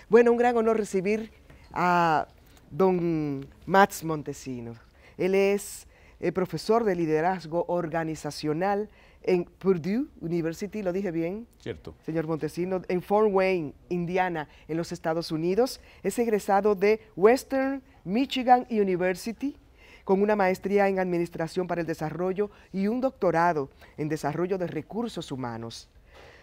Bueno, un gran honor recibir a don Mats Montesinos. Él es profesor de liderazgo organizacional en Purdue University, ¿lo dije bien? Cierto. Señor Montesinos, en Fort Wayne, Indiana, en los Estados Unidos. Es egresado de Western Michigan University, con una maestría en Administración para el Desarrollo y un doctorado en Desarrollo de Recursos Humanos.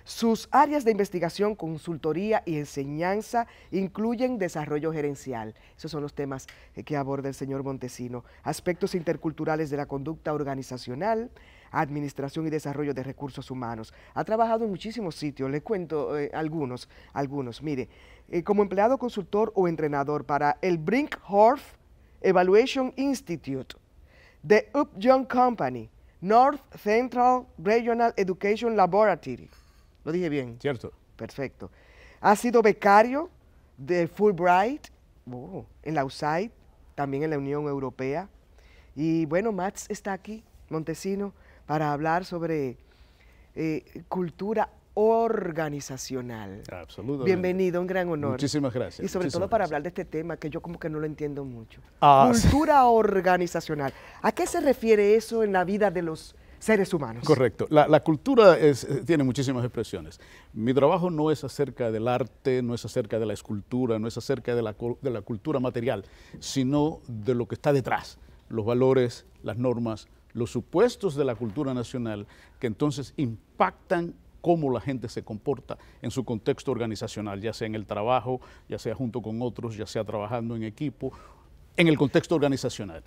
Sus áreas de investigación, consultoría y enseñanza incluyen desarrollo gerencial. Esos son los temas que aborda el señor Montesinos. Aspectos interculturales de la conducta organizacional, administración y desarrollo de recursos humanos. Ha trabajado en muchísimos sitios, le cuento algunos. Mire, como empleado consultor o entrenador para el Brinkhorst Evaluation Institute, The Upjohn Company, North Central Regional Education Laboratory. ¿Lo dije bien? Cierto. Perfecto. Ha sido becario de Fulbright, en la USAID, también en la Unión Europea. Y bueno, Mats está aquí, Montesinos, para hablar sobre cultura organizacional. Absolutamente. Bienvenido, un gran honor. Muchísimas gracias. Y sobre todo para hablar de este tema que yo como que no lo entiendo mucho. Cultura organizacional. ¿A qué se refiere eso en la vida de los seres humanos? Correcto. La cultura tiene muchísimas expresiones. Mi trabajo no es acerca del arte, no es acerca de la escultura, no es acerca de la cultura material, sino de lo que está detrás, los valores, las normas, los supuestos de la cultura nacional que entonces impactan cómo la gente se comporta en su contexto organizacional, ya sea en el trabajo, ya sea junto con otros, ya sea trabajando en equipo, en el contexto organizacional.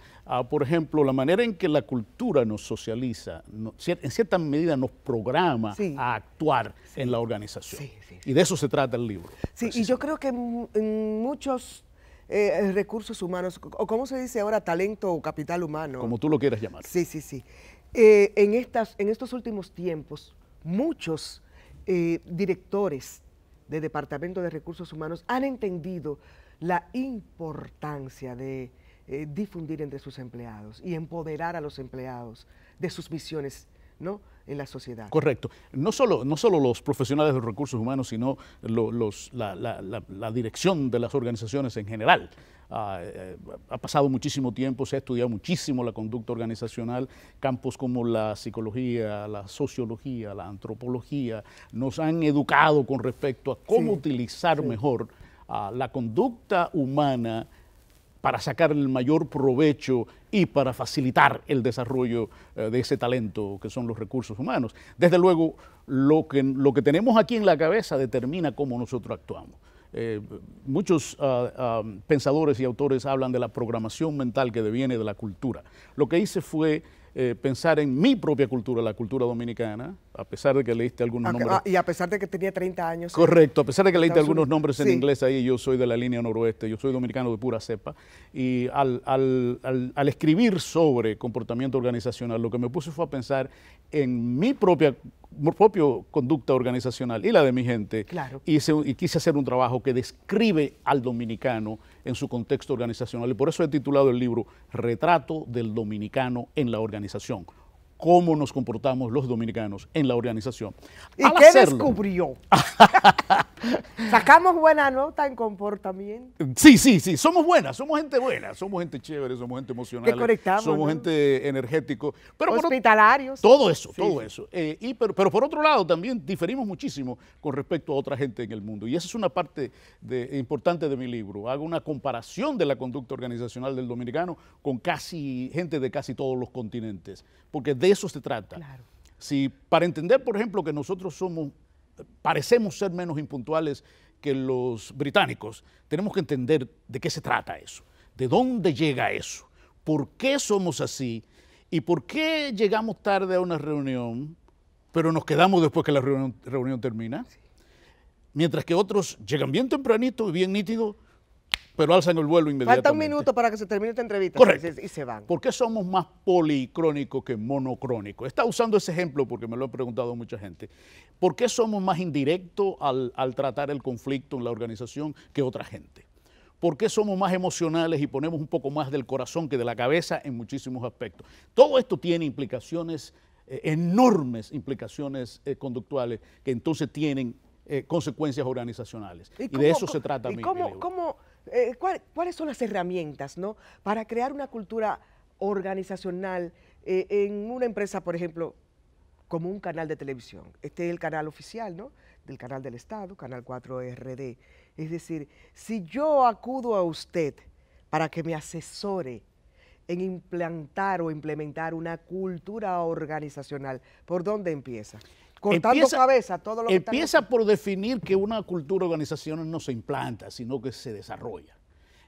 Por ejemplo, la manera en que la cultura nos socializa, en cierta medida nos programa a actuar en la organización. Y de eso se trata el libro. Sí, y yo creo que en muchos recursos humanos, o como se dice ahora, talento o capital humano. Como tú lo quieras llamar. Sí. En estos últimos tiempos, muchos directores de Departamento de Recursos Humanos han entendido la importancia de difundir entre sus empleados y empoderar a los empleados de sus misiones, ¿no?, en la sociedad. Correcto. No solo los profesionales de recursos humanos, sino la dirección de las organizaciones en general. Ha pasado muchísimo tiempo, se ha estudiado muchísimo la conducta organizacional, campos como la psicología, la sociología, la antropología, nos han educado con respecto a cómo utilizar mejor la conducta humana para sacar el mayor provecho y para facilitar el desarrollo de ese talento que son los recursos humanos. Desde luego, lo que tenemos aquí en la cabeza determina cómo nosotros actuamos. Muchos pensadores y autores hablan de la programación mental que deviene de la cultura. Lo que hice fue pensar en mi propia cultura, la cultura dominicana, a pesar de que leíste algunos nombres. Y a pesar de que tenía 30 años. Correcto, a pesar de que leíste algunos nombres en inglés ahí, yo soy de la línea noroeste, yo soy dominicano de pura cepa, y al escribir sobre comportamiento organizacional, lo que me puse fue a pensar en mi propia conducta organizacional y la de mi gente, y quise hacer un trabajo que describe al dominicano en su contexto organizacional, y por eso he titulado el libro Retrato del Dominicano en la Organización. Cómo nos comportamos los dominicanos en la organización. ¿Y qué descubrió? ¿Sacamos buena nota en comportamiento? Sí, somos buenas, somos gente chévere, somos gente emocional, somos gente energético. Pero hospitalarios. Todo eso. Pero por otro lado también diferimos muchísimo con respecto a otra gente en el mundo. Y esa es una parte importante de mi libro. Hago una comparación de la conducta organizacional del dominicano con gente de casi todos los continentes. Porque de eso se trata. Si para entender, por ejemplo, que nosotros parecemos ser menos impuntuales que los británicos, tenemos que entender de qué se trata eso, de dónde llega eso, por qué somos así y por qué llegamos tarde a una reunión, pero nos quedamos después que la reunión termina, mientras que otros llegan bien tempranito y bien nítido, pero alzan el vuelo inmediatamente. Falta un minuto para que se termine esta entrevista. Correcto. Y se van. ¿Por qué somos más policrónicos que monocrónicos? Está usando ese ejemplo porque me lo ha preguntado mucha gente. ¿Por qué somos más indirectos al tratar el conflicto en la organización que otra gente? ¿Por qué somos más emocionales y ponemos un poco más del corazón que de la cabeza en muchísimos aspectos? Todo esto tiene implicaciones, enormes implicaciones conductuales que entonces tienen consecuencias organizacionales. Y cómo, de eso se trata mi libro. ¿Cuáles son las herramientas, ¿no?, para crear una cultura organizacional en una empresa, por ejemplo, como un canal de televisión? Este es el canal oficial, ¿no?, del canal del Estado, Canal 4 RD. Es decir, si yo acudo a usted para que me asesore en implantar o implementar una cultura organizacional, ¿por dónde empieza? Cortando cabeza, todo lo que empieza por definir que una cultura organizacional no se implanta, sino que se desarrolla.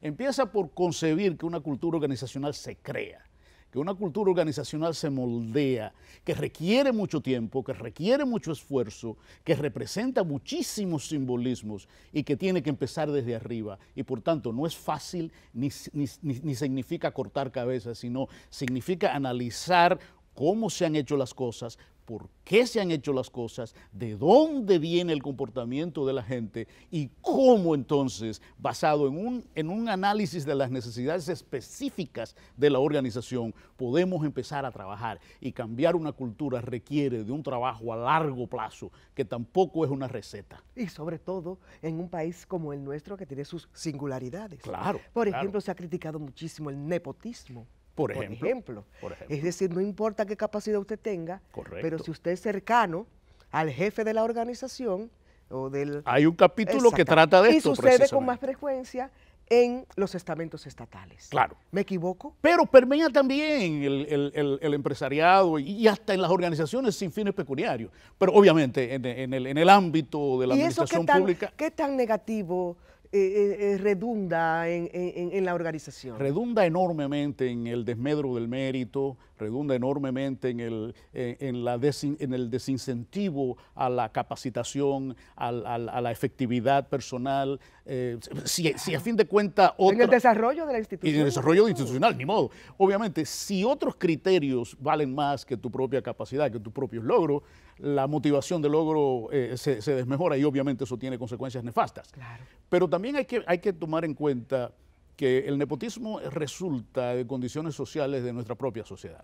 Empieza por concebir que una cultura organizacional se crea, que una cultura organizacional se moldea, que requiere mucho tiempo, que requiere mucho esfuerzo, que representa muchísimos simbolismos y que tiene que empezar desde arriba. Y por tanto no es fácil ni significa cortar cabezas, sino significa analizar cómo se han hecho las cosas, por qué se han hecho las cosas, de dónde viene el comportamiento de la gente y cómo entonces, basado en un análisis de las necesidades específicas de la organización, podemos empezar a trabajar. Y cambiar una cultura requiere de un trabajo a largo plazo, que tampoco es una receta. Y sobre todo en un país como el nuestro, que tiene sus singularidades. Claro. Por ejemplo, se ha criticado muchísimo el nepotismo. Por ejemplo. Es decir, no importa qué capacidad usted tenga, pero si usted es cercano al jefe de la organización o del... Hay un capítulo que trata de esto. Y sucede con más frecuencia en los estamentos estatales. Claro. ¿Me equivoco? Pero permea también el empresariado y hasta en las organizaciones sin fines pecuniarios. Pero obviamente en el ámbito de la administración pública... ¿Qué tan negativo redunda en la organización? Redunda enormemente en el desmedro del mérito, redunda enormemente en el desincentivo a la capacitación, a la efectividad personal. Si a fin de cuentas... En el desarrollo de la institución. Y en el desarrollo institucional, ni modo. Obviamente, si otros criterios valen más que tu propia capacidad, que tus propios logros, la motivación de logro se desmejora y obviamente eso tiene consecuencias nefastas. Claro. Pero también hay que tomar en cuenta que el nepotismo resulta de condiciones sociales de nuestra propia sociedad.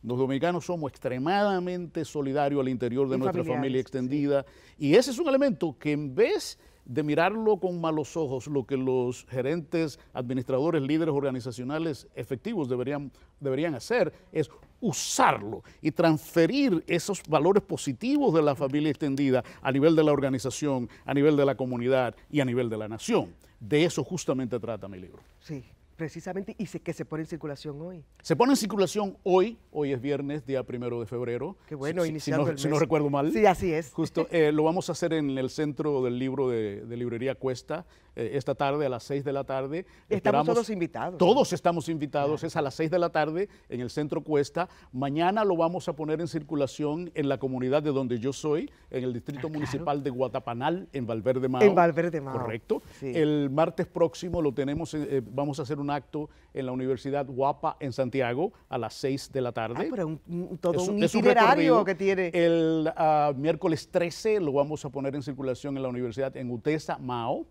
Los dominicanos somos extremadamente solidarios al interior de nuestra familia extendida, y ese es un elemento que, en vez de mirarlo con malos ojos, lo que los gerentes, administradores, líderes organizacionales efectivos deberían hacer es usarlo y transferir esos valores positivos de la familia extendida a nivel de la organización, a nivel de la comunidad y a nivel de la nación. De eso justamente trata mi libro. Sí, precisamente, y que se pone en circulación hoy. Se pone en circulación hoy es viernes, día 1 de febrero. Qué bueno, iniciando el mes. Si no recuerdo mal. Sí, así es. Justo, lo vamos a hacer en el Centro del Libro de Librería Cuesta, esta tarde a las 6 de la tarde. Estamos todos invitados. Todos estamos invitados, es a las 6 de la tarde en el Centro Cuesta. Mañana lo vamos a poner en circulación en la comunidad de donde yo soy, en el Distrito Municipal de Guatapanal, en Valverde Mao. En Valverde Mao. Correcto. Sí. El martes próximo vamos a hacer un acto en la Universidad Guapa en Santiago a las 6 de la tarde. Pero todo un itinerario que tiene. El miércoles 13 lo vamos a poner en circulación en la Universidad en Utesa, Mao.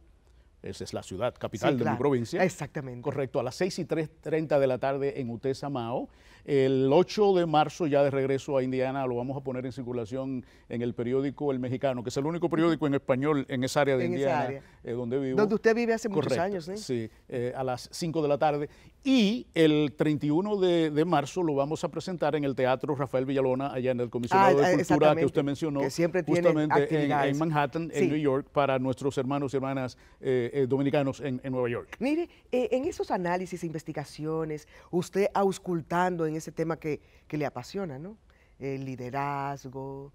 Esa es la ciudad capital de mi provincia. Exactamente. Correcto, a las 6:30 de la tarde en Utesa, Mao. El 8 de marzo, ya de regreso a Indiana, lo vamos a poner en circulación en el periódico El Mexicano, que es el único periódico en español en esa área de Indiana, donde vivo. Donde usted vive hace muchos años, ¿eh? Sí, a las 5 de la tarde. Y el 31 de marzo lo vamos a presentar en el Teatro Rafael Villalona, allá en el Comisionado de Cultura que usted mencionó, que siempre justamente en Manhattan, en New York, para nuestros hermanos y hermanas dominicanos en Nueva York. Mire, en esos análisis, investigaciones, usted auscultando en ese tema que le apasiona, ¿no? El liderazgo.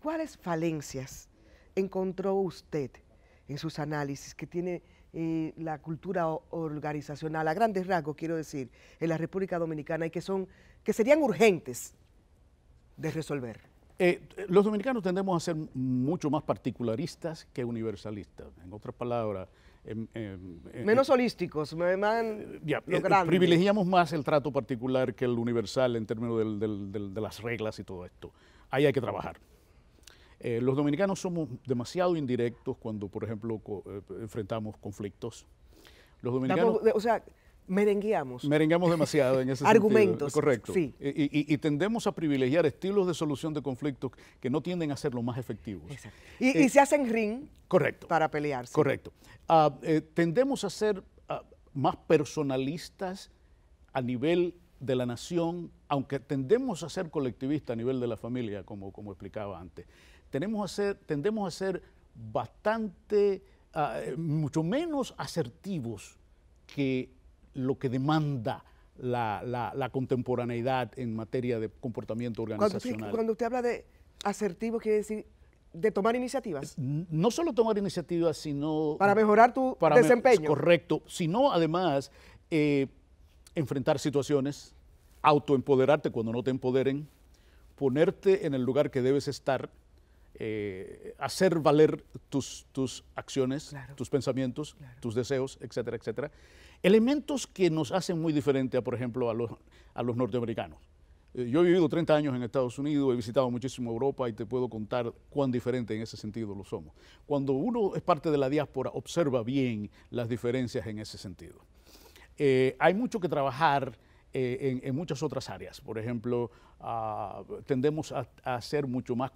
¿Cuáles falencias encontró usted en sus análisis que tiene la cultura organizacional, a grandes rasgos, quiero decir, en la República Dominicana, y que serían urgentes de resolver? Los dominicanos tendemos a ser mucho más particularistas que universalistas. En otras palabras, menos holísticos, privilegiamos más el trato particular que el universal en términos de las reglas y todo esto. Ahí hay que trabajar. Los dominicanos somos demasiado indirectos cuando, por ejemplo, enfrentamos conflictos. Los dominicanos... O sea, merengueamos. Merengueamos demasiado en ese Argumentos, sentido. Correcto. sí. Y tendemos a privilegiar estilos de solución de conflictos que no tienden a ser los más efectivos. Exacto. Y se hacen ring Correcto. para pelearse. Correcto. Tendemos a ser más personalistas a nivel de la nación, aunque tendemos a ser colectivistas a nivel de la familia, como explicaba antes. Tendemos a ser bastante, mucho menos asertivos que lo que demanda la contemporaneidad en materia de comportamiento organizacional. Cuando usted habla de asertivo, quiere decir de tomar iniciativas. No solo tomar iniciativas, sino... Para mejorar tu desempeño. Correcto, sino además enfrentar situaciones, autoempoderarte cuando no te empoderen, ponerte en el lugar que debes estar, hacer valer tus acciones, claro, tus pensamientos, claro, tus deseos, etcétera, etcétera. Elementos que nos hacen muy diferente, por ejemplo, a los norteamericanos. Yo he vivido 30 años en Estados Unidos, he visitado muchísimo Europa y te puedo contar cuán diferente en ese sentido lo somos. Cuando uno es parte de la diáspora, observa bien las diferencias en ese sentido. Hay mucho que trabajar en muchas otras áreas. Por ejemplo, tendemos a ser mucho más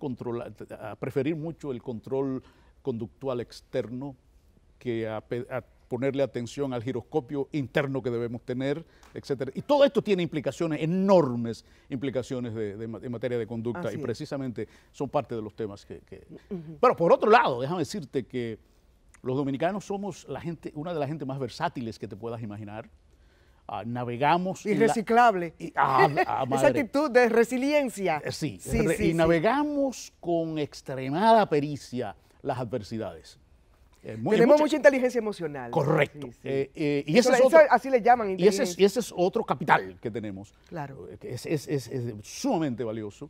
a preferir mucho el control conductual externo que a ponerle atención al giroscopio interno que debemos tener, etcétera. Y todo esto tiene implicaciones, enormes implicaciones en materia de conducta. Así y es. Precisamente son parte de los temas que... Pero por otro lado, déjame decirte que los dominicanos somos una de las gentes más versátiles que te puedas imaginar. Navegamos... Irreciclable. Esa actitud de resiliencia. Sí, sí. Navegamos con extremada pericia las adversidades. Tenemos mucha inteligencia emocional. Correcto. Sí. Y ese es otro, así le llaman inteligencia. y ese es otro capital que tenemos. Claro. Que es sumamente valioso.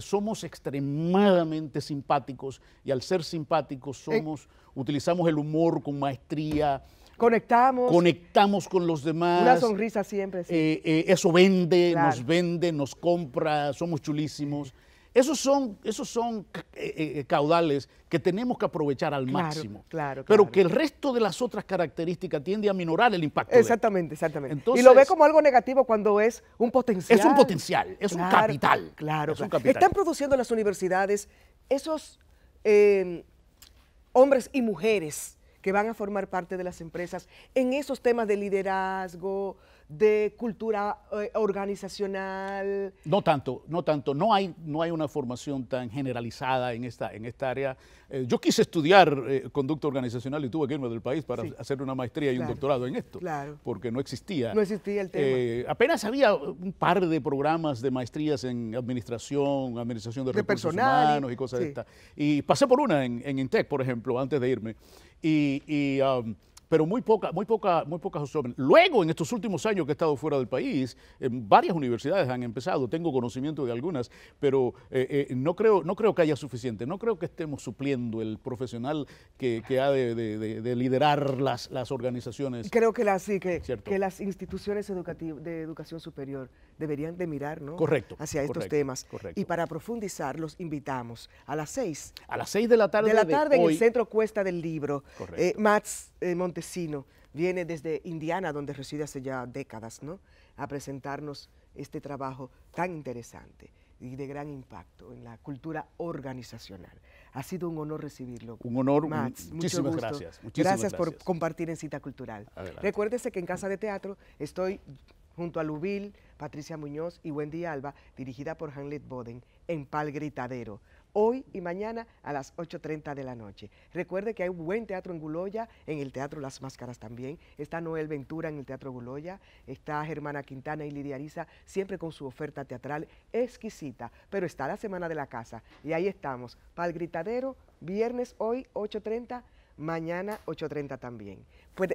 Somos extremadamente simpáticos y al ser simpáticos utilizamos el humor con maestría. Conectamos con los demás. Una sonrisa siempre. Sí. Eso vende, claro, nos vende, nos compra, somos chulísimos. Esos son caudales que tenemos que aprovechar al máximo. Claro. Pero que el resto de las otras características tiende a minorar el impacto. Exactamente. Entonces, y lo ve como algo negativo cuando es un potencial. Es un potencial, es un capital. Claro. Un capital. Están produciendo en las universidades esos hombres y mujeres que van a formar parte de las empresas en esos temas de liderazgo, de cultura organizacional. No tanto. No hay una formación tan generalizada en esta área. Yo quise estudiar conducta organizacional y tuve que irme del país para hacer una maestría y un doctorado en esto. Claro. Porque no existía. No existía el tema. Apenas había un par de programas de maestrías en administración de recursos humanos y cosas de estas. Y pasé por una en INTEC, por ejemplo, antes de irme. Pero muy pocas jóvenes. Luego, en estos últimos años que he estado fuera del país, varias universidades han empezado, tengo conocimiento de algunas, pero no creo que haya suficiente. No creo que estemos supliendo el profesional que ha de liderar las organizaciones. Creo que las instituciones de educación superior deberían de mirar, ¿no? Correcto. Hacia estos temas. Correcto. Y para profundizar, los invitamos a las 6. A las 6 de la tarde. En el Centro Cuesta del Libro. Correcto. Mats Montesino viene desde Indiana, donde reside hace ya décadas, ¿no?, a presentarnos este trabajo tan interesante y de gran impacto en la cultura organizacional. Ha sido un honor recibirlo. Un honor, Mats, muchísimas gracias. Gracias por compartir en Cita Cultural. Adelante. Recuérdese que en Casa de Teatro estoy junto a Lubil, Patricia Muñoz y Wendy Alba, dirigida por Hamlet Boden, en Pal Gritadero. Hoy y mañana a las 8:30 de la noche. Recuerde que hay un buen teatro en Guloya, en el Teatro Las Máscaras también. Está Noel Ventura en el Teatro Guloya, está Germana Quintana y Lidia Ariza, siempre con su oferta teatral exquisita. Pero está la Semana de la Casa y ahí estamos. Pal Gritadero, viernes hoy 8:30, mañana 8:30 también.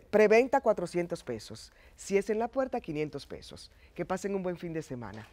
Preventa 400 pesos. Si es en la puerta, 500 pesos. Que pasen un buen fin de semana.